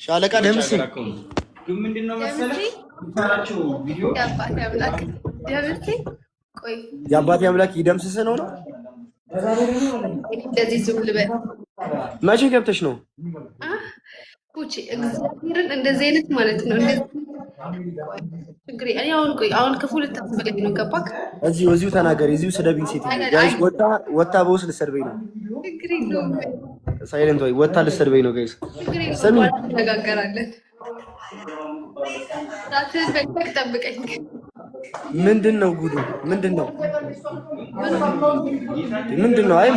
ሻለቃ ደምስ ግን ምንድነው መሰለህ ታራቸው ቪዲዮ የአባቴ አምላክ ይደምስስ ነው። እንደዚህ ዝም ልበል። መቼ ገብተሽ ነው? ኩቺ እግዚአብሔርን እንደዚህ አይነት ማለት ነው። ችግር እኔ አሁን ክፉ ልታስበለኝ ነው። ገባክ? እዚሁ ተናገሪ፣ እዚሁ ስደብኝ። ሴት ጋይስ ወጣ በውስጥ ልትሰድበኝ ነው። ችግር የለውም። ሳይለንት ወይ ወጣ ልትሰድበኝ ነው ጋይስ። ስሚ እንነጋገራለን። ራስህን በልተህ ጠብቀኝ። ምንድነው ጉዱ? ምንድነው? አይ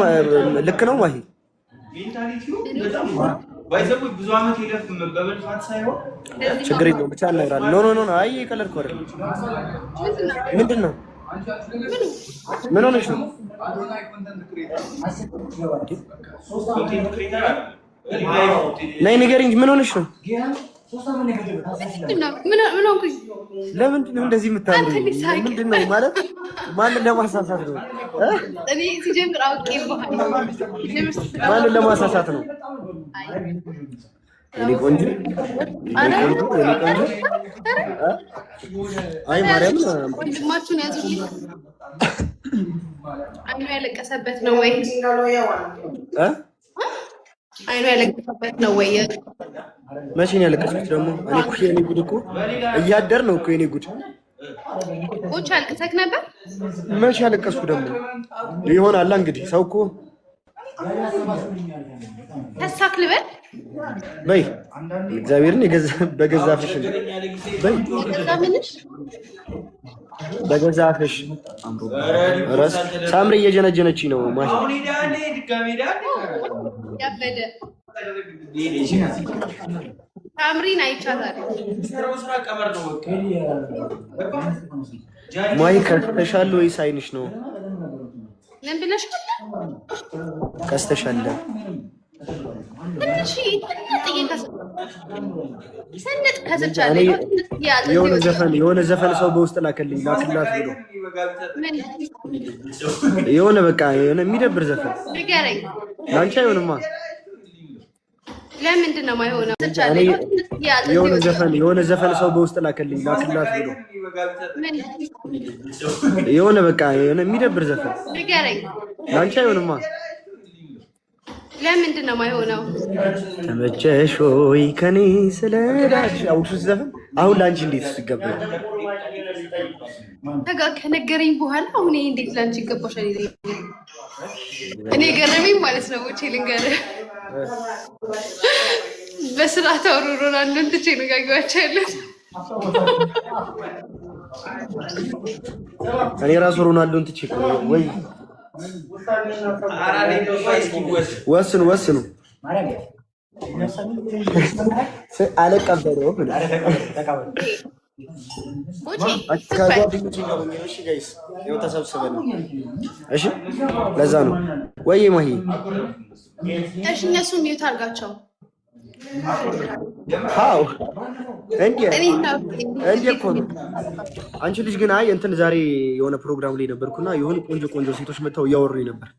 ልክ ነው ማሂ ባይዘው ብዙ አመት ይለፍ በበልፋት ሳይሆን ችግር የለውም ብቻ እናግራለን። ኖ አይ ከለርኩ አይደል። ምንድነው? ምን ሆነሽ ነው? ነይ ንገሪኝ፣ ምን ሆነሽ ነው? ለምንድን ነው እንደዚህ የምታምሪው? ምንድነው ማለት ማንን ለማሳሳት ነው? እኔ ሲጀምር አውቄ ማንን ለማሳሳት ነው? እኔ ቆንጆ አይ ማርያም ወንድማችሁን ያዙልኝ። አይኑ ያለቀሰበት ነው ወይ? አይኑ ያለቀሰበት ነው ወይ? መቼ ነው ያለቀስኩት ደግሞ? እኔ እኮ የኔ ጉድ እኮ እያደር ነው እኮ የኔ ጉድ። ቁጭ አልቅሰክ ነበር? መቼ ያለቀስኩ ደግሞ? ይሆናል እንግዲህ ሰው እኮ ተሳክ ልበል በይ እግዚአብሔርን በገዛ ፍሽ በይ በገዛ ፍሽ ራስ ሳምሪ እየጀነጀነች ነው ማሽ ያበደ ሳምሪን አይቻታለሁ። ማይ ከስተሻል ወይስ አይንሽ ነው? ምን ብለሻል? ከስተሻል የሆነ ዘፈን ሰው በውስጥ ላከልኝ ላክላት ብሎ የሆነ በቃ የሆነ የሚደብር ዘፈን ላንቺ አይሆንማ። ለምንድን ነው የማይሆነው? የሆነ ዘፈን ሰው በውስጥ ላከልኝ ላክላት ብሎ የሆነ በቃ የሆነ የሚደብር ዘፈን ላንቺ አይሆንማ። ለምንድን ነው የማይሆነው? ተመቸሽ ወይ ከኔ ስለዳሽ አውሽስ ዘፈን አሁን ላንቺ እንዴት ይገባል? ከነገረኝ በኋላ አሁን ይሄ እንዴት ላንቺ ይገባሻል? እኔ ገረመኝ ማለት ነው። ወጪ ልንገርህ በስርዓት አውሮሮና እንትን ትቼ ነው እኔ ራሱ ሮናልዶን ትቼ ወይ ወስኑ አለቀበለው ተሰብስበን እሺ፣ ለዛ ነው ወይ ማሂ። እሺ እነሱ ሚዩት አድርጋቸው። አዎ እንዴ እኮ ነው። አንቺ ልጅ ግን አይ እንትን ዛሬ የሆነ ፕሮግራም ላይ ነበርኩና የሆኑ ቆንጆ ሴቶች መጥተው እያወሩኝ ነበር።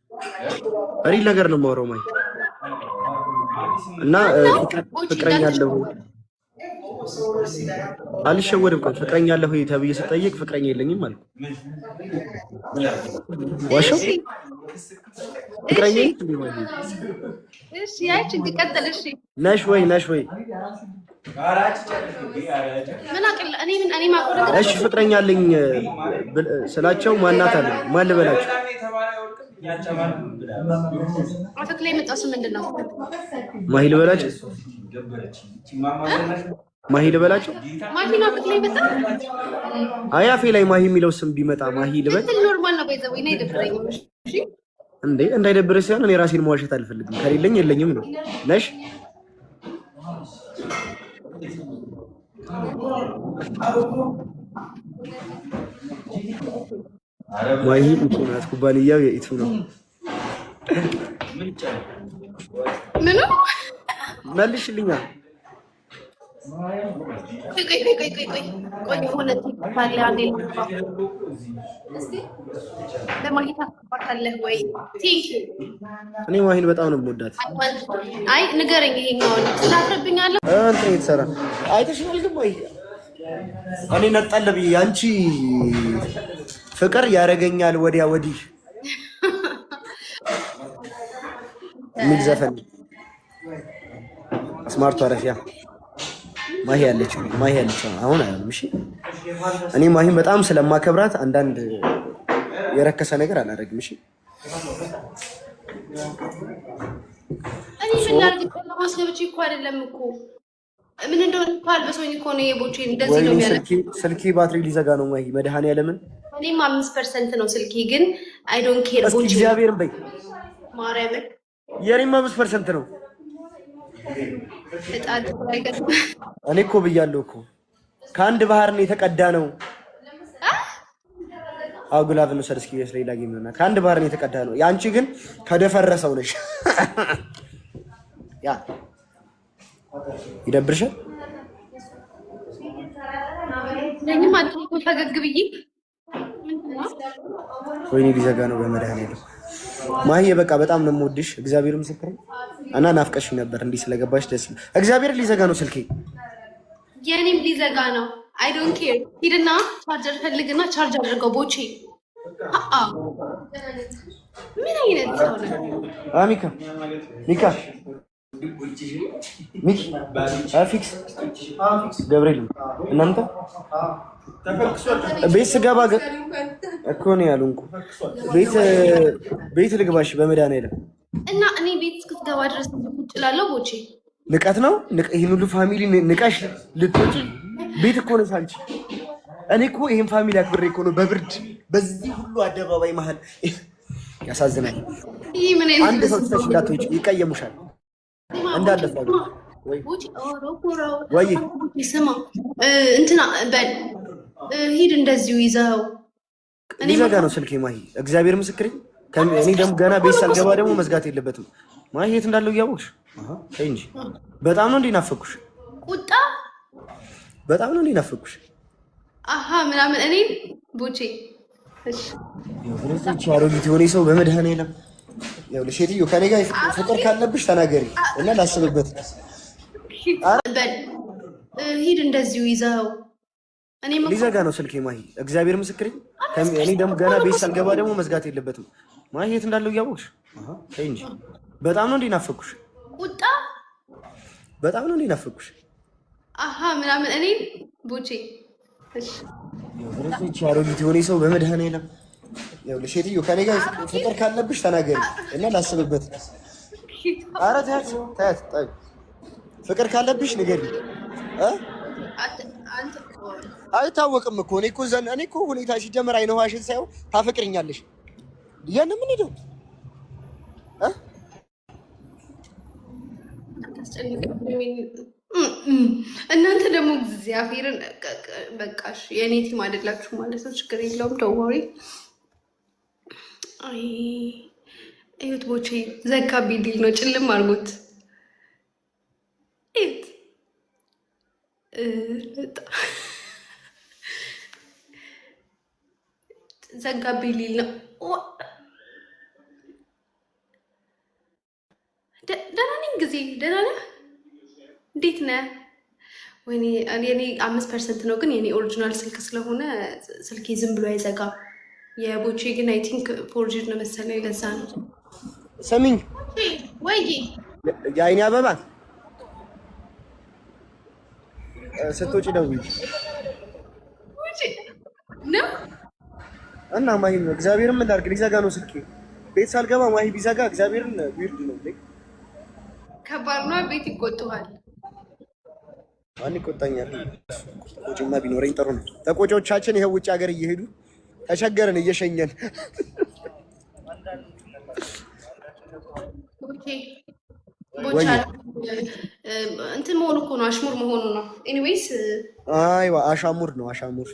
ሪል ነገር ነው የማወራው ማይ እና ፍቅረኛ አለው አልሸወድም። ፍቅረኛ አለው ተብዬ ስጠይቅ ፍቅረኛ የለኝም አልኩ። ዋሽው ፍቅረኛ እሺ ያቺ ትቀጥል። እሺ ነሽ ወይ ምን አቀለ እኔ ማቆረጥ እሺ ፍቅረኛ አለኝ ስላቸው ማናት አለ ማን ልበላቸው? አፈክ ላይ መጣው ስም ምንድነው? ማሂ ልበላቸው? ማሂ ልበላቸው? ማሂ ነው አፈክ ላይ መጣ። አያፌ ላይ ማሂ የሚለው ስም ቢመጣ ማሂ ልበል? ኖርማል ነው። በይዘው እኔ አይደብረኝ። እሺ እንዴ እንዳይደብረሽ ሳይሆን እኔ ራሴን መዋሸት አልፈልግም። ከሌለኝ የለኝም ነው። ነሽ ማሂ ኢንሹራንስ ኩባንያው የኢቱ ነው። ምኑ መልሽልኛ ቆይ የሆነ ባለ አንዴ ለማሂታ ባታለህ ወይ? እኔ ማሂን በጣም ነው የምወዳት። አይ ንገረኝ፣ ይሄኛውን ትናፍርብኛለህ እንትን የተሰራ አይተሽናል። ግን ማሂ እኔ ነጠል ብዬ አንቺ ፍቅር ያደርገኛል ወዲያ ወዲህ የሚል ዘፈን ስማርቷ ረፊያ ማሂ ያለች አሁን አይሆንም። እሺ እኔ ማሂን በጣም ስለማከብራት አንዳንድ የረከሰ ነገር አላደርግም። እሺ እኔ ፍላጎት ለማስገብቼ እኮ አይደለም እኮ ምን እንደሆነ እኮ አልበሰውኝ እኮ ነው። የቦቼ እንደዚህ ነው የሚያለው። ስልኬ ባትሪ ሊዘጋ ነው ማሂ። መድኃኒዓለምን እኔም 5% ነው ስልኬ፣ ግን አይ ዶንት ኬር ቦቼ። እግዚአብሔርን በይ ማርያምን የኔም 5% ነው። እኔ እኮ ብያለሁ እኮ ከአንድ ባህር ነው የተቀዳ ነው። አጉላቭ ነው ሰርስኪ ሌላ ጌም ነው። ከአንድ ባህር ነው የተቀዳ ነው። ያንቺ ግን ከደፈረሰው ነሽ። ያ ይደብርሻል። ለኝም አጥቶ ፈገግ ብዬ ወይኔ ሊዘጋ ነው በመድኃኒዓለም። ማሂዬ በቃ በጣም ነው የምወድሽ። እግዚአብሔር ምስክር እና ናፍቀሽ ነበር። እንዲህ ስለገባሽ ደስ ይላል። እግዚአብሔር ሊዘጋ ነው ስልኬ። የኔም ሊዘጋ ነው። አይ ዶንት ኬር። ሂድና ቻርጀር ፈልግና ቻርጅ አድርገው ቦቼ። ምን አይነት ሰው ነው? ሚካ ሚኪ ፊክስ ገብርኤል እናንተ ቤት ስገባ እኮ ነው ያሉን እኮ ቤት ልግባሽ በመድኃኒዓለም እና እኔ ቤት እስክትገባ ድረስ ቁጭ እላለሁ። ቦቼ ንቀት ነው። ይሄን ሁሉ ፋሚሊ ንቀሽ ልትወጪ ቤት እኮ ነሽ አንቺ። እኔ እኮ ይሄን ፋሚሊ አክብሬ እኮ ነው በብርድ በዚህ ሁሉ አደባባይ መሀል። ያሳዝናል። ይሄ ምን አይነት አንድ ሰው ትተሽ እንዳትወጪ ይቀየሙሻል። እንዳለፈ ወይ ስማ እንትና በል ሂድ፣ እንደዚሁ ይዘኸው ሊዘጋ ነው ስልኬ ማሂ። እግዚአብሔር ምስክሬ። እኔ ደግሞ ገና ቤት ሳልገባ ደግሞ መዝጋት የለበትም ማሂ። የት እንዳለው እያወቅሽ ተይ እንጂ። በጣም ነው እንዴ ናፈኩሽ? ቁጣ በጣም ነው እንዴ ናፈኩሽ? ምናምን እኔ ቦቼ እሺ አሮጊት የሆነ ሰው በመድኃኒዓለም ያው ለሼትዮ ከኔ ጋር ፍቅር ካለብሽ ተናገሪ እና ላስብበት። በል ሂድ፣ እንደዚሁ ይዘኸው ሊዘጋ ነው ስልኬ ማሂ። እግዚአብሔር ምስክሬ። እኔ ደግሞ ገና ቤት ሳልገባ ደግሞ መዝጋት የለበትም ማሂ። የት እንዳለው እያወቅሽ ተይ እንጂ። በጣም ነው እንዴ ናፈኩሽ? ቁጣ በጣም ነው እንዴ ናፈኩሽ? ምናምን እኔ ቦቼ እሺ አሮጊት የሆነ ሰው በመድኃኒዓለም ያው ለሼትዮ ከኔ ጋር ፍቅር ካለብሽ ተናገሪ እና ላስብበት። ኧረ ተያት ፍቅር ካለብሽ ንገሪ። አይታወቅም እኮ እኔ እኮ ሁኔታ ሲጀመር አይነዋሽን ሳይሆን ታፈቅርኛለሽ። ያን ምን ሄደው እናንተ ደግሞ እግዚአብሔርን በቃሽ። የኔ ቲም አይደላችሁ ማለት ነው። ችግር የለውም ደውሪ። እዩት ቦቼ ዘጋቢ ዲል ነው። ጭልም አድርጎት እዩት። ዘጋቢ ዲል ነው። ደህና ነኝ ጊዜ ደህና ነህ? እንዴት ነህ? ወይኔ የኔ 5% ነው፣ ግን የኔ ኦሪጂናል ስልክ ስለሆነ ስልኬ ዝም ብሎ አይዘጋም። የቦቼ ግን አይ ቲንክ ፎርጅድ ነው መሰለኝ። ለዛ ነው። ሰሚኝ ወይ የአይኔ አበባ ስትወጪ ደውዪ ነው እና ማሂ ነው። እግዚአብሔርን ምን ላድርግ? ሊዘጋ ነው ስልኬ። ቤት ሳልገባ ማሂ ቢዘጋ እግዚአብሔርን ዊርድ ነው። ከባድ ነው። ቤት ይቆጥዋል። ማን ይቆጣኛል? ቆጪማ ቢኖረኝ ጥሩ ነው። ተቆጮቻችን ይሄው ውጭ ሀገር እየሄዱ ተቸገረን እየሸኘን እንትን መሆኑ እኮ ነው። አሽሙር መሆኑ ነው። ኤኒዌይስ አይዋ አሻሙር ነው። አሻሙር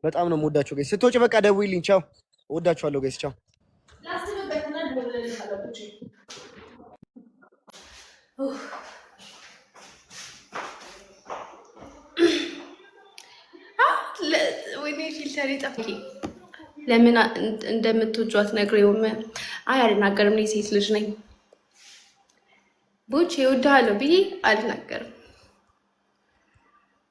በጣም ነው የምወዳቸው ጋይስ። ስትወጪ በቃ ደውይልኝ። ቻው ወዳችኋለሁ ጋይስ ቻው። ወይኔ ፊልተር ጠፍኪ ለምን እንደምትወጇት ነግሬውም አይ አልናገርም። እኔ ሴት ልጅ ነኝ ቦቼ እወድሃለሁ ብዬ አልናገርም።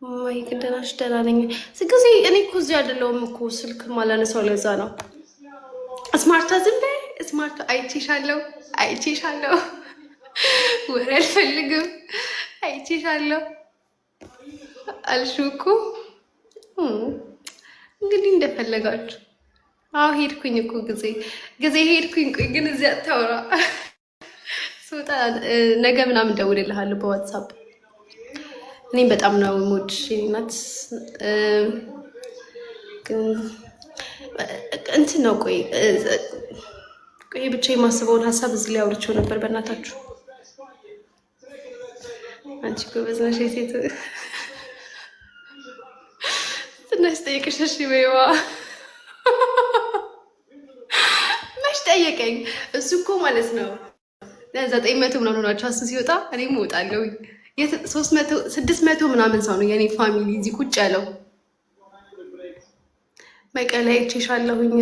ማይ ግደናሽ ደህና ነኝ። ስለዚ እኔ እኮ እዚህ አይደለሁም እኮ ስልክ ማላነሳው ለዛ ነው። ስማርታ ዝም በይ ስማርታ። አይቼሻለሁ ወሬ አልፈልግም። አይቼሻለሁ አልሽው እኮ እንግዲህ እንደፈለጋችሁ። አዎ ሄድኩኝ እኮ ጊዜ ሄድኩኝ። ቆይ ግን እዚህ አታውራ። ስወጣ ነገ ምናምን እደውልልሃለሁ በዋትሳፕ። እኔም በጣም ነው የምወድሽ ናት። እንትን ነው ቆይ ብቻ የማስበውን ሀሳብ እዚህ ላይ አውርቼው ነበር። በእናታችሁ አንቺ ጎበዝ ነሽ የሴት ትንሽ ጠይቅሽሽ በይዋ መች ጠየቀኝ። እሱ እኮ ማለት ነው 900 ምናምን ሆናቸው አሱ ሲወጣ እኔም እወጣለሁ። 600 ምናምን ሰው ነው የኔ ፋሚሊ እዚህ ቁጭ ያለው። መቀሌ አይቼሻለሁኝ።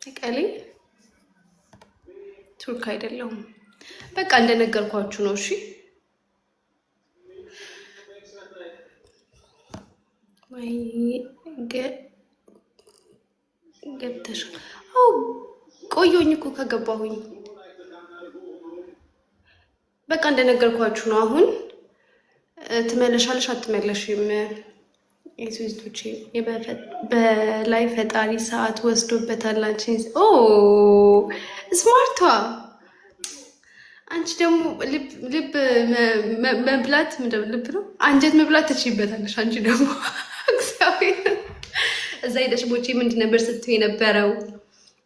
መቀሌ ቱርክ አይደለሁም። በቃ እንደነገርኳችሁ ነው። እሺ ወይ ገብተሻል? አዎ ቆየሁኝ እኮ ከገባሁኝ። በቃ እንደነገርኳችሁ ነው። አሁን ትመለሻለሽ አትመለሽም? የትዊስቶቼ በላይ ፈጣሪ ሰዓት ወስዶበታል። አንቺን ስማርቷ አንቺ ደግሞ ልብ መብላት ልብ ነው አንጀት መብላት ትችይበታለሽ። አንቺ ደግሞ እግዚአብሔር እዛ ሄደሽ ቦቼ ምንድን ነበር ስትይ የነበረው?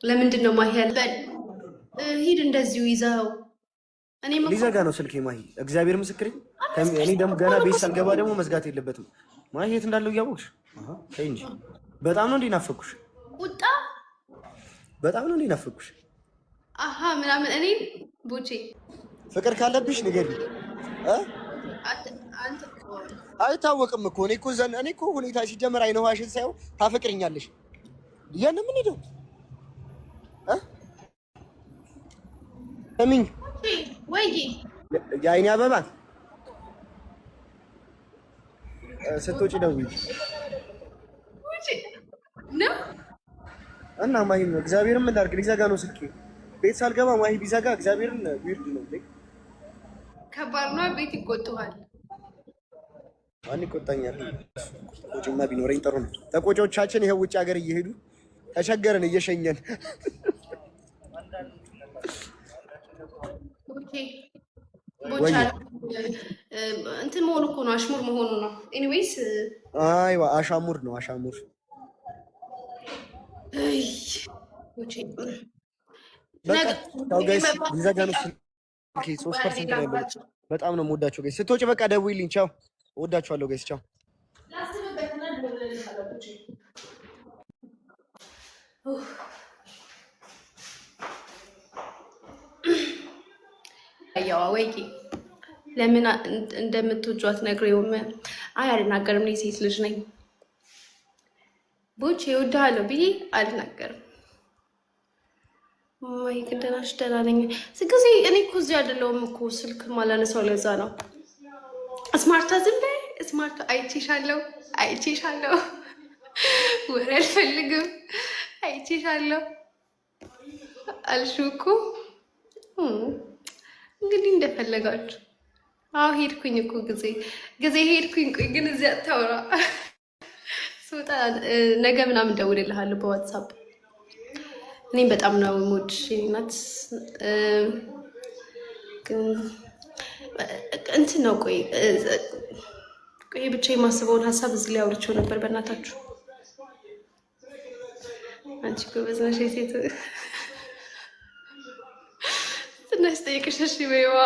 ለምንድን ነው ማሂ ሂድ እንደዚሁ ይዘው። ሊዘጋ ነው ስልኬ ማሂ፣ እግዚአብሔር ምስክሬ። እኔ ደግሞ ገና ቤት ሳልገባ ደግሞ መዝጋት የለበትም። ማሂ የት እንዳለው እያወቅሽ ተይ እንጂ። በጣም ነው እንዲናፈኩሽ፣ ቁጣ በጣም ነው እንዲናፈኩሽ። አሃ ምናምን እኔ ቦቼ ፍቅር ካለብሽ ንገሪኝ። አይታወቅም እኮ እኔ እኮ ሁኔታ ሲጀመር አይነዋሽን ሳይው ታፈቅርኛለሽ። ያን ምን ሄደው እሚኝ ወይ የአይኔ አበባ ስትወጪ ደውዪ ነው እና ማሂ ነው። እግዚአብሔርን ምን ላድርግ? ሊዘጋ ነው ስልኬ። ቤት ሳልገባ ማሂ ቢዘጋ እግዚአብሔርን ዊርድ ነው። ከባድ ነው። ቤት ይቆጡሃል። ማን ይቆጣኛል? ቆጭማ ቢኖረኝ ጥሩ ነው። ተቆጮቻችን ይሄው ውጭ ሀገር እየሄዱ ተቸገረን እየሸኘን። ቦቻ እንትን መሆኑ እኮ ነው፣ አሽሙር መሆኑ ነው። ኤኒዌይስ አይዋ አሻሙር ነው አሻሙር። ሊዘጋ ነው ስልኬ። 3% ነው ያለው። በጣም ነው የምወዳቸው ጋይስ። ስትወጪ በቃ ደውይልኝ። ቻው፣ እወዳችኋለሁ ጋይስ። ቻው። ያው ወይ ለምን እንደምትወጇት ነግሬውም አይ አልናገርም። እኔ ሴት ልጅ ነኝ ቦቼ እወድሃለሁ ብዬ አልናገርም። ማይ ግደናሽ ደህና ነኝ። ስለዚ እኔ እኮ እዚህ አይደለሁም እኮ ስልክ ማላነሳው ለዛ ነው። ስማርታ ዝም በይ ስማርታ። አይቼሻለሁ ወሬ አልፈልግም። አይቼሻለሁ አልሽው እኮ እንግዲህ እንደፈለጋችሁ። አዎ ሄድኩኝ እኮ ጊዜ ሄድኩኝ። ቆይ ግን እዚህ አታውራ። ስወጣ ነገ ምናምን እደውልልሃለሁ በዋትሳፕ። እኔም በጣም ነው የምወድሽ ናት። እንትን ነው ቆይ ብቻ የማስበውን ሀሳብ እዚህ ላይ አውርቼው ነበር። በእናታችሁ አንቺ ጎበዝ ነሽ የሴት ትንሽ ጠይቅሽሽ በይዋ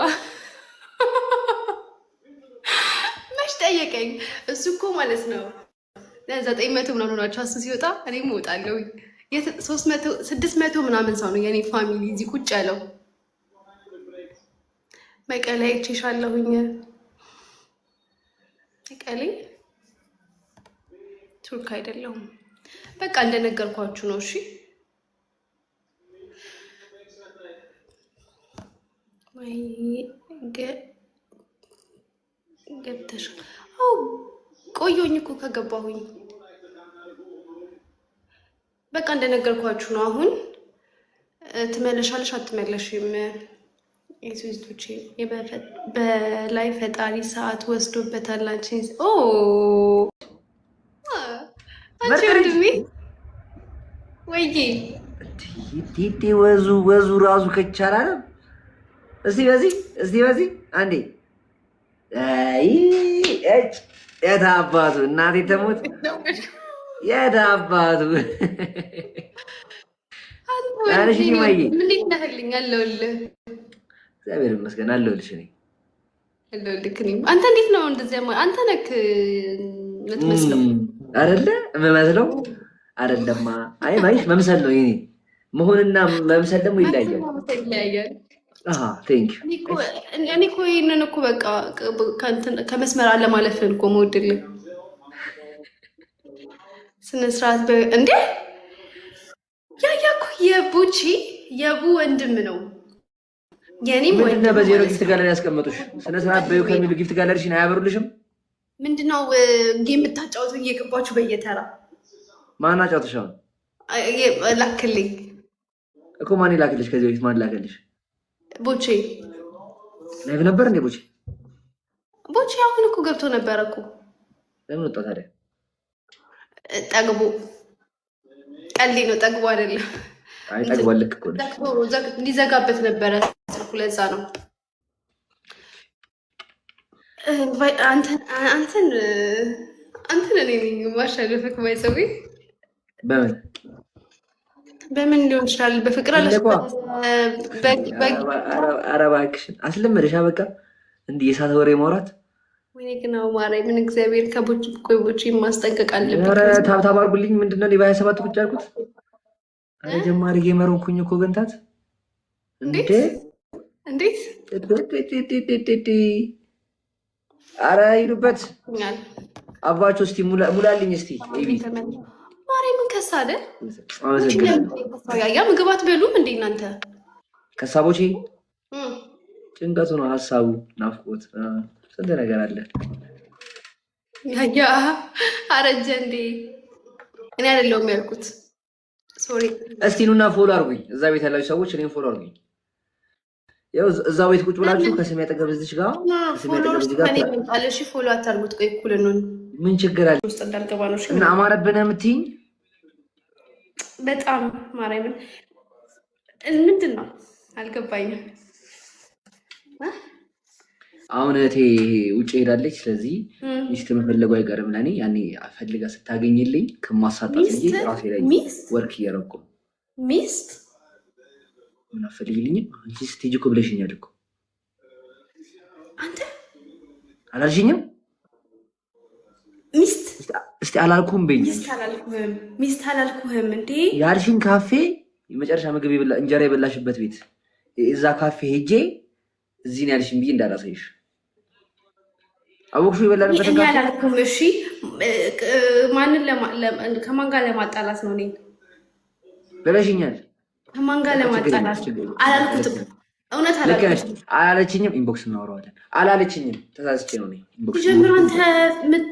መች ጠየቀኝ። እሱ እኮ ማለት ነው 900 ምናምን ናቸው። እሱ ሲወጣ እኔም እወጣለሁ። 300 600 ምናምን ሰው ነው የኔ ፋሚሊ እዚህ ቁጭ ያለው። መቀሌ አይቼሻለሁኝ። መቀሌ ቱርክ አይደለሁም። በቃ እንደነገርኳችሁ ነው። እሺ ወይ ገብተሻል? አዎ ቆየሁኝ እኮ ከገባሁኝ። በቃ እንደነገርኳችሁ ነው። አሁን ትመለሻለሽ አትመለሽም? የሱቶቼ በላይ ፈጣሪ ሰዓት ወስዶበታል። አንቺ ወንድሜ ወይዬ ቲቲ ወዙ ራሱ ከቻላል። እስቲ በዚህ አንዴ የታባቱ እናቴ ተሞት የታባቱ እንዴት ነህልኝ? አለሁልህ። እግዚአብሔር ይመስገን አለሁልሽ። እኔ አለሁልህ። አንተ እንዴት ነው እንደዚያ? አንተ ነህ የምትመስለው አይደለ? የምመስለው አይደለማ። አይ ማለት መምሰል ነው የእኔ መሆንና መምሰል ደግሞ ይለያያል። እኔ እኮ ይህንን እኮ በቃ ከመስመር አለማለፍን እኮ መወድልህ ስነስርዓት እንዴ ያያ እኮ የቡ ወንድም ነው። የኔም ወንድም በዜሮ ጊፍት ጋለሪ ያስቀመጡሽ ስነስርዓት በዩ ከሚሉ ጊፍት ጋለሪሽን አያበሩልሽም? ምንድነው ጌም ብታጫወቱ እየገባችሁ በየተራ ማን አጫውተሽ? አሁን ላክልኝ እኮ ማን ላክልሽ? ከዚህ በፊት ማን ላክልሽ? ቦቼ ላይቭ ነበር እንዴ? ቦቼ አሁን እኮ ገብቶ ነበር እኮ። ለምን ወጣ ታዲያ? ጠግቦ ቀልዴ ነው። ጠግቦ አይደለም። አይ ጠግቧል። ልክ እኮ ሊዘጋበት ነበረ ስልኩ። ለዛ ነው አንተን እኔ ነኝ ማሻለፍክ ባይሰዊ በምን ሊሆን ይችላል? በፍቅር ኧረ እባክሽን አስለመደሽ። በቃ እንዲህ የሳት ወሬ ማውራት። ወይኔ ግን ማርያም ምን እግዚአብሔር ከቦች ማስጠንቀቅ አለብኝ። ኧረ ታብታብ አድርጉልኝ። ምንድነው በ27 ቁጭ ያልኩት? ኧረ ጀማሪ ጌመር ሆንኩኝ እኮ ገንታት። እንዴት ኧረ ሂዱበት አባቸው። እስቲ ሙላልኝ እስቲ ማርያምን ከሳ አይደል? ያ ምግብ አትበሉም እንዴ እናንተ? ከሳቦቼ ጭንቀቱ ነው ሀሳቡ፣ ናፍቆት፣ ስንት ነገር አለ። ያ አረጀ እንዴ? እኔ አይደለሁም ያልኩት። ሶሪ። እስቲ ኑና ፎሎ አድርጉኝ። እዛ ቤት ያላችሁ ሰዎች እኔም ፎሎ አድርጉኝ። ያው እዛው ቤት ቁጭ ብላችሁ ከስሜ አጠገብ እዚች ጋር ፎሎ አታርጉት። ቆይ እኩል ነው። ምን ችግር አለ? ውስጥ እንዳልገባ ነው እና አማረብን የምትይኝ በጣም ማርያምን ምንድን ነው አልገባኝም። አሁን እህቴ ውጭ ሄዳለች። ስለዚህ ሚስት መፈለጉ አይቀርም ለእኔ። ያኔ ፈልጋ ስታገኝልኝ ከማሳጣት እንጂ ራሴ ላይ ወርክ እያደረኩ ሚስት ምን አፈልግልኝም። አንቺ ስትሄጂ እኮ ብለሽኛል እኮ። አንተ አላልሽኝም? ሚስት እስቲ አላልኩም በይኝ። ሚስት አላልኩህም እንዴ? ያልሽኝ ካፌ የመጨረሻ ምግብ እንጀራ የበላሽበት ቤት እዛ ካፌ ሄጄ እዚህ ነው ያልሽኝ ብዬ እንዳላሳይሽ አወቅሹ። ይበላልበት ካፌ አላልኩም። እሺ ማንን ከማን ጋር ለማጣላት ነው? እኔ ብለሽኛል። ከማን ጋር ለማጣላት አላልኩትም። እውነት አላለችኝም። ኢንቦክስ እናወራዋለን። አላለችኝም። ተሳስቼ ነው ኢንቦክስ። ጀምር። አንተ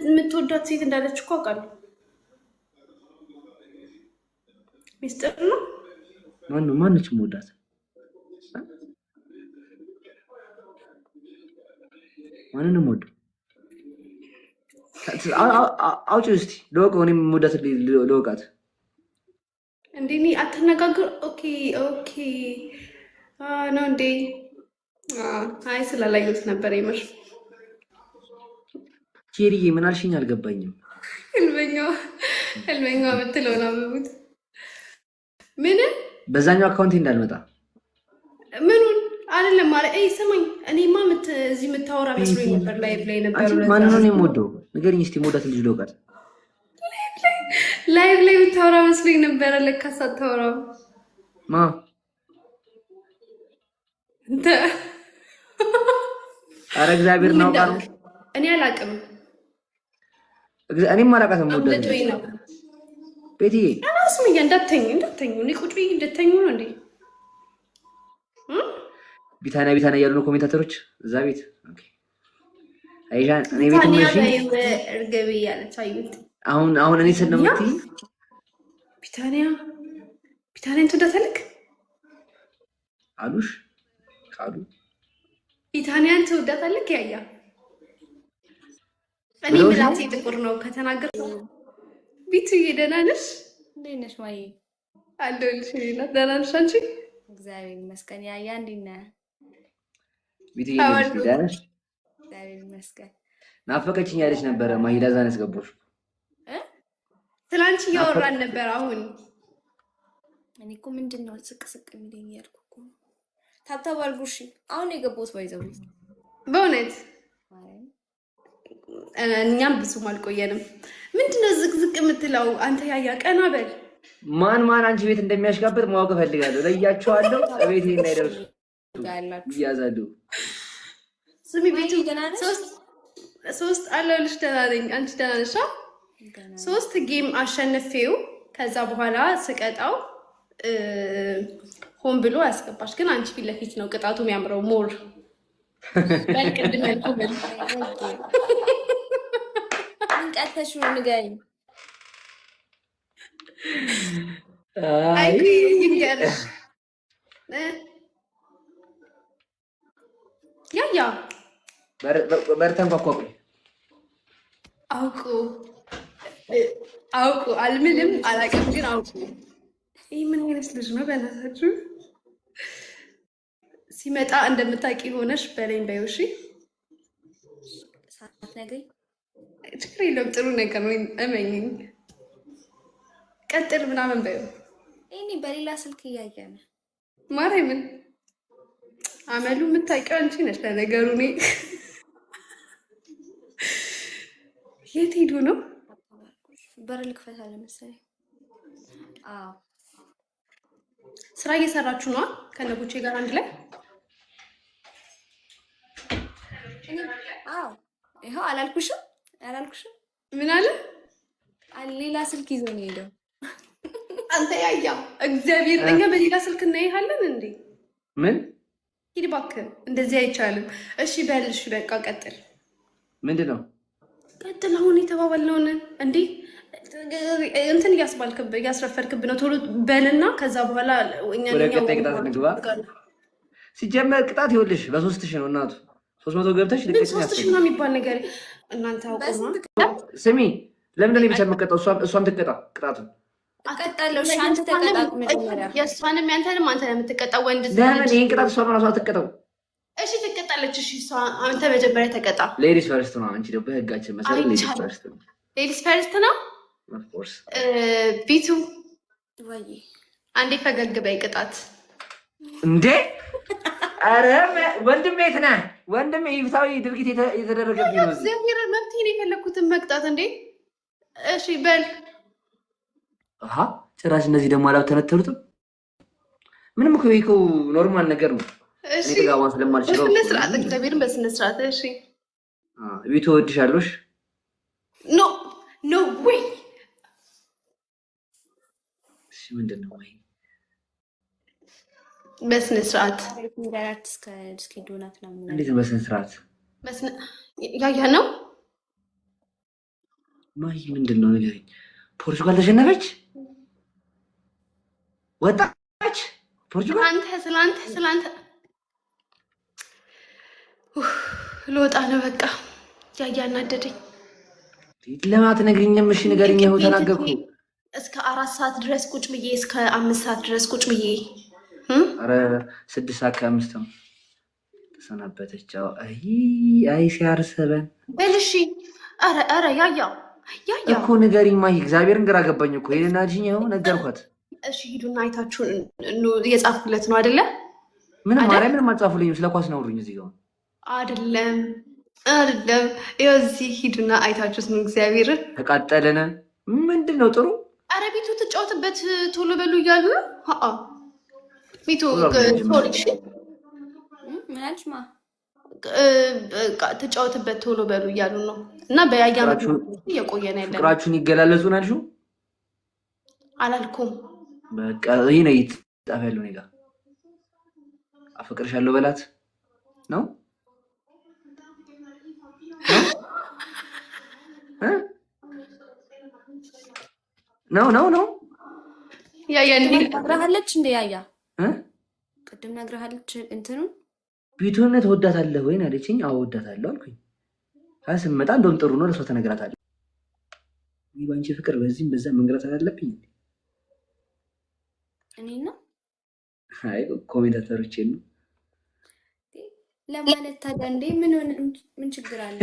የምትወዳት ሴት እንዳለች እኮ አውቃለሁ። ሚስጥር ነው። ማነች የምወዳት? ማንንም ወዱ አውጪ እስኪ ልወቀው። እኔም የምወዳት ልወቃት። እንዴ አትነጋገር። ኦኬ ነው እንዴ? አይ ስላላየሁት ነበር። ይመር ቼሪዬ ምን አልሽኝ? አልገባኝም። ህልመኛዋ ብትለው ነው አበቡት። ምን በዛኛው አካውንቴ እንዳልመጣ ምኑን አይደለም ማለት ሰማኝ። እኔማ እዚህ የምታወራ መስሎኝ ነበር። ላይቭ ላይ ነበር። ማንን ነው የምወደው? ንገሪኝ እስኪ። የምወዳት ልጅ ልወቃት። ላይቭ ላይቭ ላይ ብታወራ መስሎኝ ነበረ። ለካ ሳታወራም ማ እንተ አረ እግዚአብሔር ነው ጋር እኔ አላቅም። እኔም አላውቃትም። ቤትዬ አላስም እንዳተኙ እኔ ቁጭ ብዬ እንደተኙ ነው እንዴ? ቢታና እያሉ ነው ኮሜንታተሮች እዛ ቤት። ኦኬ አይሻን እኔ ቤት ነው እሺ። እርግብ እያለች አዩት። አሁን እኔ ስል ነው የምትይ ቢታንያን ትወዳታለህ አሉሽ ቃሉ ቢታንያን ትወዳታለህ ያያ እኔ ምላሴ ጥቁር ነው ከተናገር ቢቱዬ ደህና ነሽ? እንዴት ነሽ ማዬ? አለሁልሽ። ደህና ነሽ አንቺ? እግዚአብሔር ይመስገን። ያያ እንዴት ነህ? ቢቱዬ ደህና ነሽ? እግዚአብሔር ይመስገን። ናፈቀችኝ ያለች ነበረ ማሂ። ለዛ ነው ያስገባሁሽ። ስላንቺ እያወራን ነበር። አሁን እኔ እኮ ምንድን ነው ስቅ የሚለኝ ያልኩ እኮ ታብታብ አድርጉ። እሺ አሁን የገባሁት ባይዘው በእውነት እኛም ብዙም አልቆየንም። ምንድነው ዝቅዝቅ የምትለው አንተ? ያያ ቀና በል። ማን አንቺ ቤት እንደሚያሽጋበት ማወቅ እፈልጋለሁ። ለያቸዋለሁ። ቤት እንዳይደርሱ ይያዛሉ። ስሚ ቤቱ ሶስት አለሁልሽ። ደህና ነኝ። አንቺ ደህና ነሽ? 3 ጌም አሸንፌው ከዛ በኋላ ስቀጣው ሆን ብሎ ያስገባሽ። ግን አንቺ ፊት ለፊት ነው ቅጣቱ የሚያምረው። ሞር በልቅድም ያልኩ ቀተሽ ንገሪኝ። አይ ይንገርሽ ያያ በርተን ኳኳቁ አውቁ አልምልም አላውቅም፣ ግን አውቁ። ይህ ምን አይነት ልጅ ነው? በእናታችሁ ሲመጣ እንደምታውቂ ሆነሽ በለኝ በይው። እሺ ሳትነግሪኝ ችግር የለውም። ጥሩ ነገር ነው፣ እመኝኝ። ቀጥል ምናምን በይው። እኔ በሌላ ስልክ እያየ ነው ማርያምን። አመሉ የምታውቂው አንቺ ነሽ። ለነገሩ እኔ የት ሄዱ ነው? በር ልክፈት አለ መሰለኝ። አዎ ስራ እየሰራችሁ ነዋ ከነቦቼ ጋር አንድ ላይ? አዎ ይኸው አላልኩሽም? ምን አለ? ሌላ ስልክ ይዞ ነው ሄደው። አንተ ያያ እግዚአብሔር፣ እኛ በሌላ ስልክ እናይሃለን እንዴ? ምን ሂድ እባክህ፣ እንደዚህ አይቻልም። እሺ በል፣ እሺ በቃ ቀጥል። ምንድን ነው ቀጥል። አሁን የተባባልነውን እንዴ እንትን እያስረፈርክብህ ነው። ቶሎ በልና ከዛ በኋላ እኛ ወደ ቀጣይ ቅጣት እንግባ። ሲጀመር ቅጣት ይኸውልሽ በ3000 ነው እናቱ 300 ገብተሽ ልቀጥሽ። 3000 ነው የሚባል ነገር እናንተ አውቁማ። ስሚ ለምን ነው ብቻ የምትቀጣው? እሷም ትቀጣ ቅጣቱን አቀጣለሁ። አንተ ተቀጣ መጀመሪያ። የእሷንም ያንተንም አንተ ነው የምትቀጣው። ወንድ ለምን ይሄን ቅጣት እሷ ራሷ ትቀጣው? እሺ ትቀጣለች። እሺ እሷ አንተ መጀመሪያ ተቀጣ። ሌዲስ ፈርስት ነው። አንቺ ደግሞ በህጋችን መሰረት ሌዲስ ፈርስት ነው። ሌዲስ ፈርስት ነው። ኦፍ ኮርስ ቢቱ ወይ አንዴ ፈገግ በይ። ቅጣት እንዴ! አረ ወንድሜ የት ነህ? ወንድሜ ይፍታዊ ድርጊት የተደረገብኝ ነው። እግዚአብሔር መብትህን የፈለኩትን መቅጣት እንዴ! እሺ በል። አሃ ጭራሽ እነዚህ ደግሞ አላተነተሉትም። ምንም እኮ ይሄ ኖርማል ነገር ነው። እሺ እኔ ጋር ስለማልችለው በስነ ስርዓት እግዚአብሔርን በስነ ስርዓት። እሺ ቤቱ እወድሻለሽ። ኖ ወይ እሺ ምንድን ነው ወይ በስነ ስርዓት ሚራራት እስከ ዶናት ነው። እንዴት ነው በስነ ስርዓት? ያያ ነው ማይ ምንድን ነው ንገረኝ። ፖርቹጋል ተሸነፈች፣ ወጣች። ፖርቹጋል ስላንተ ልወጣ ነው በቃ። ያያ እናደደኝ። ለምን አትነግሪኝም? እሺ ንገሪኝ። ይኸው ተናገርኩ። እስከ 4 ሰዓት ድረስ ቁጭ ብዬ እስከ 5 ሰዓት ድረስ ቁጭ ብዬ ኧረ 6 ሰዓት ከ5 ነው ተሰናበተች። አይ ሲያርሰበን በልሺ። ኧረ ያያ እኮ ንገሪኝ። ማይ እግዚአብሔርን ግራ ገባኝ እኮ ይሄን አድርጊኝ። ይኸው ነገርኳት። እሺ ሂዱና አይታችሁን እየጻፍኩለት ነው አይደለ? ምንም ማርያምን አልጻፉልኝም። ስለ ኳስ ነውሩኝ እዚህ ጋር አይደለም። ይኸው እዚህ ሂዱና አይታችሁት ነው። እግዚአብሔርን ተቃጠለነ። ምንድን ነው ጥሩ ኧረ ቤቱ ትጫወትበት ቶሎ በሉ እያሉ ነው። ቤቱ ሶሪ ምናልሽማ ትጫወትበት ቶሎ በሉ እያሉ ነው። እና በያያ እየቆየ ነው ያለ። ፍቅራችሁን ይገላለጹ ናችሁ አላልኩም። በቃ ይሄ ነው ይጣፍ ያለው እኔ ጋር አፈቅርሻለሁ በላት ነው ነው ያያ ነግረሃለች እንደ ያያ ቅድም ነግረሃለች እንትኑን ቢቱን ተወዳታለህ ወይ አለችኝ። አዎ ወዳታለሁ አልኩኝ። ስመጣ እንደውም ጥሩ ነው ለሷ ተነግራታለህ። ይህ ባንቺ ፍቅር በዚህም በዛ መንገራት አለብኝ እኔ ነው አይ ኮሜንታተሮች ነው ለማለት ታዲያ እንዴ ምን ችግር አለ?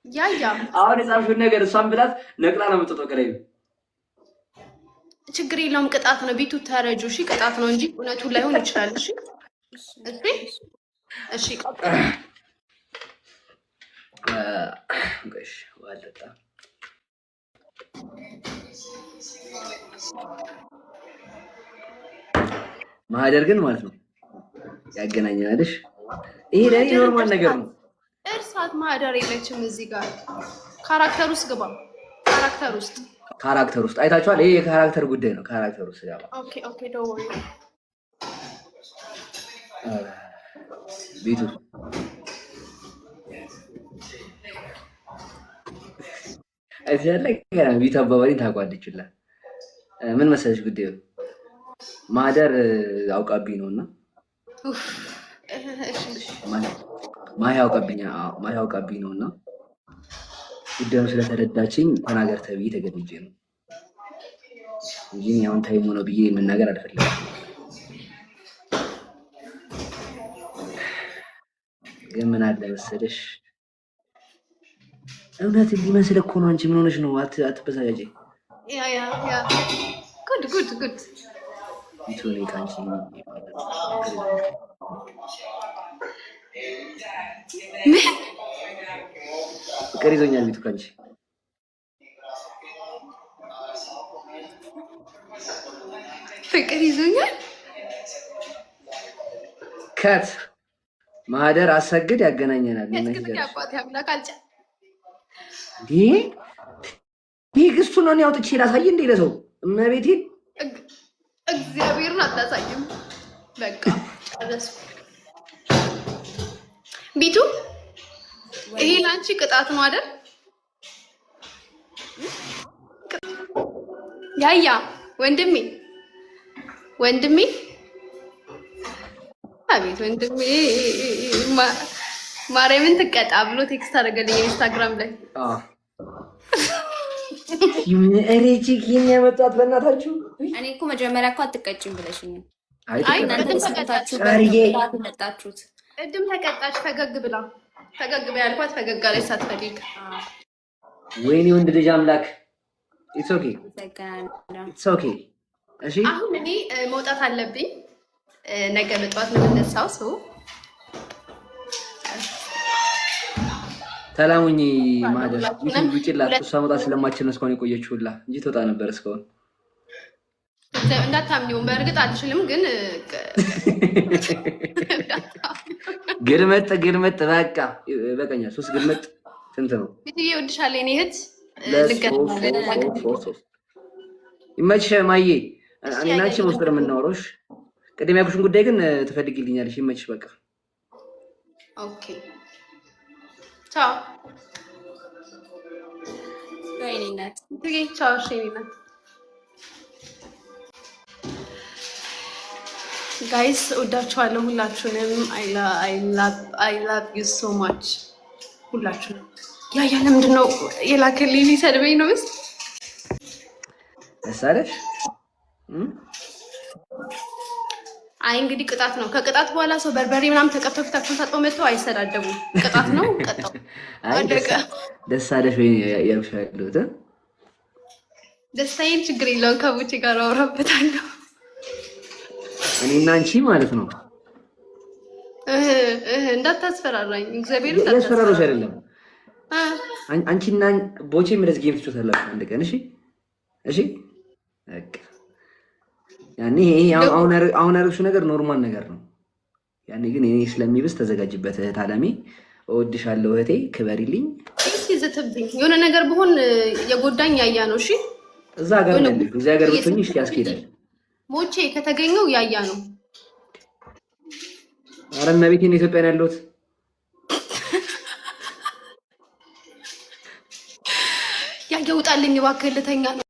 ያያ አሁን የጻፍሽውን ነገር እሷን ብላት ነቅላ ነው የምትወጣው። ከላይ ችግር የለውም ቅጣት ነው ቢቱ ተረጁ። እሺ ቅጣት ነው እንጂ እውነቱን ላይሆን ይችላል። እሺ እሺ ዋለጣ ማህደር ግን ማለት ነው ያገናኘናልሽ። ይሄ ለኔ ኖርማል ነገር ነው። እርሳት ማህደር የለችም እዚህ ጋር ካራክተር ውስጥ ግባ። ካራክተር ውስጥ አይታችኋል። ይሄ የካራክተር ጉዳይ ነው። ካራክተር ውስጥ ያባ ኦኬ ዶንት ወሪ ቤቱ አይደለ ቤቱ አባባሪ ታቋድችላ ምን መሰለሽ ጉዳዩ ማህደር አውቃብኝ ነውና ማሂ አውቃብኝ ነውና ጉዳዩን ስለተረዳችኝ ተናገር ተብዬ ተገድጄ ነው እንጂ አሁን ታይሙ ነው ብዬ መናገር አልፈልግም። ግን ምን አለ መሰለሽ እውነት ሊመስል እኮ ነው። አንቺ ምን ሆነሽ ነው? አትበሳጨጂ። ያ ጉድ ይቱኒ ካንቺ ፍቅር ይዞኛል። ቤቱ ካንቺ ፍቅር ይዞኛል። ከት ማህደር አሰግድ ያገናኘናል። ይህ ግስቱ ነው ያውጥቼ ላሳይ እንዴ ለሰው እመቤቴ እግዚአብሔርን አታሳይም። በቃ ጨረስኩ። ቢቱ ይሄ ላንቺ ቅጣት ነው አይደል? ያያ ወንድሜ አቤት ወንድሜ ማርያምን ትቀጣ ብሎ ቴክስት አደረገልኝ ኢንስታግራም ላይ። እሬቺ ኪን ያመጣት በእናታችሁ። እኔ እኮ መጀመሪያ እኮ አትቀጭም ብለሽኝ። አይ እናንተ ተቀጣችሁ በመጣችሁት ቅድም ተቀጣች። ፈገግ ብላ ያልኳት ፈገግ አለች ሳትፈልግ። ወይኔ ወንድ ልጅ አምላክ። ኢትስ ኦኬ እሺ። አሁን እኔ መውጣት አለብኝ። ነገ በጠዋት ነው የምነሳው። ሰው ተላሙኝ ማህደር ዩቲዩብ ውጪላት። እሷ መውጣት ስለማትችል ነው እስካሁን የቆየችውላ እንጂ ትወጣ ነበር እስካሁን። እንዳታምኚው በእርግጥ አልችልም፣ ግን ግልመጥ በቃ በቀኛል። 3 ግልመጥ ስንት ነው? ቢትዬ እወድሻለሁ የኔ እህት። ይመችሽ ማዬ። እኔና አንቺ መስጠር የምናወራው ቅድም ያልኩሽን ጉዳይ ግን ትፈልጊልኛለሽ። ይመችሽ በቃ ኦኬ ቻው። ወይኔናት ቻው። እሺ እናት ጋይስ እወዳችኋለሁ ሁላችሁንም። አይ ላቭ ዩ ሶ ማች ሁላችሁንም። ያያ ለምንድን ነው የላከልኝ? ሊሰድበኝ ነው ምስ እሳለሽ አይ እንግዲህ ቅጣት ነው። ከቅጣት በኋላ ሰው በርበሬ ምናምን ተቀብቶ ፊታቸውን ታጥበው መጥተው አይሰዳደቡም። ቅጣት ነው። ቀጣው አደቀ። ደስ አለሽ ወይ ያልሻለሁት? ደስታዬን ችግር የለውም ከቡቼ ጋር አወራበታለሁ። እኔና አንቺ ማለት ነው። እንዳታስፈራራኝ እግዚአብሔር እንዳታስፈራራሽ አይደለም። አንቺና ቦቼ ምንስ ጌም ትጫወታላችሁ አንድ ቀን። እሺ እሺ በቃ ያኔ አሁን ያደረግሽው ነገር ኖርማል ነገር ነው። ያኔ ግን እኔ ስለሚብስ ተዘጋጅበት። እህት አለሜ እወድሻለሁ እህቴ፣ ክበሪልኝ። እሺ ዘተብኝ የሆነ ነገር ብሆን የጎዳኝ ያያ ነው። እሺ እዛ ጋር ነው እዚህ ሀገር ብትሆኚ እሺ ያስኬዳል። ሞቼ ከተገኘው ያያ ነው። ኧረ እመቤቴን ኢትዮጵያ ነው ያለሁት። ያያ ውጣልኝ እባክህ ልተኛ ነው።